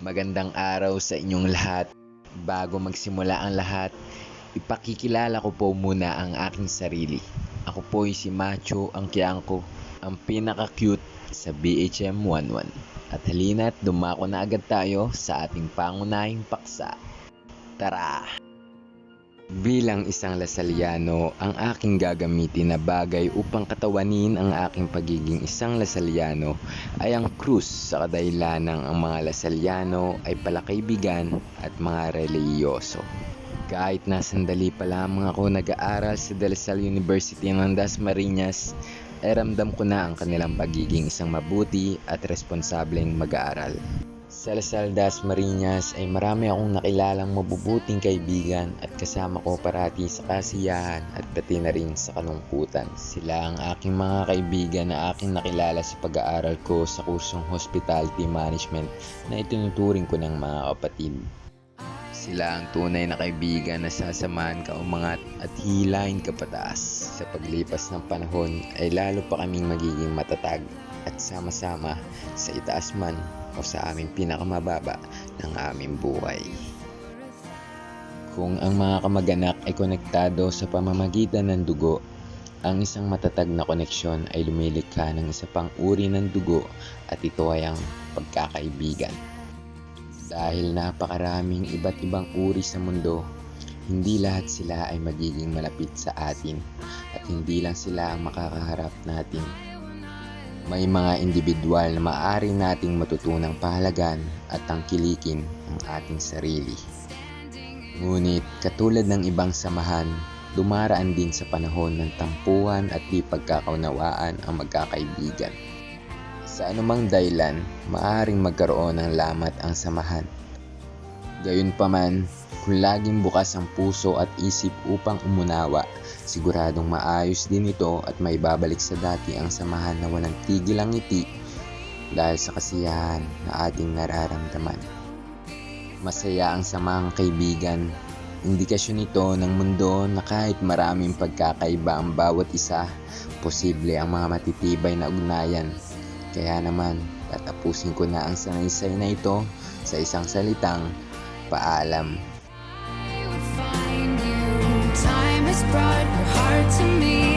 Magandang araw sa inyong lahat. Bago magsimula ang lahat, ipakikilala ko po muna ang aking sarili. Ako po ay si Macho, ang kiyangko, ang pinaka-cute sa BHM 11. At halina't dumako na agad tayo sa ating pangunahing paksa. Tara! Bilang isang Lasalliano, ang aking gagamitin na bagay upang katawanin ang aking pagiging isang Lasalliano ay ang krus, sa kadahilanang ang mga Lasalliano ay palakaibigan at mga relihiyoso. Kahit na sandali pa lamang ako nag-aaral sa De La Salle University ng Dasmariñas, ay ramdam ko na ang kanilang pagiging isang mabuti at responsableng mag-aaral. Sa La Salle Dasmariñas ay marami akong nakilalang mabubuting kaibigan at kasama ko parati sa kasiyahan at pati na rin sa kalungkutan. Sila ang aking mga kaibigan na aking nakilala sa pag-aaral ko sa kursong Hospitality Management na itinuturing ko ng mga kapatid. Sila ang tunay na kaibigan na sasamahan ka umangat at hihilahin ka pataas. Sa paglipas ng panahon ay lalo pa kaming magiging matatag at sama-sama sa itaas man o sa aming pinakamababa ng aming buhay. Kung ang mga kamag-anak ay konektado sa pamamagitan ng dugo, ang isang matatag na koneksyon ay lumilikha ng isa pang uri ng dugo at ito ay ang pagkakaibigan. Dahil napakaraming iba't ibang uri sa mundo, hindi lahat sila ay magiging malapit sa atin at hindi lang sila ang makakaharap natin. May mga individual na maaari nating matutunang pahalagan at tangkilikin ang ating sarili. Ngunit katulad ng ibang samahan, dumaraan din sa panahon ng tampuhan at di pagkakaunawaan ang magkakaibigan. Sa anumang dahilan, maaaring magkaroon ng lamat ang samahan. Gayunpaman, kung laging bukas ang puso at isip upang umunawa, siguradong maayos din ito at may babalik sa dati ang samahan na walang tigil ang ngiti dahil sa kasiyahan na ating nararamdaman. Masaya ang samahang kaibigan. Indikasyon ito ng mundo na kahit maraming pagkakaiba ang bawat isa, posible ang mga matitibay na ugnayan. Kaya naman, tatapusin ko na ang sanaysay na ito sa isang salitang paalam. Time has brought your heart to me.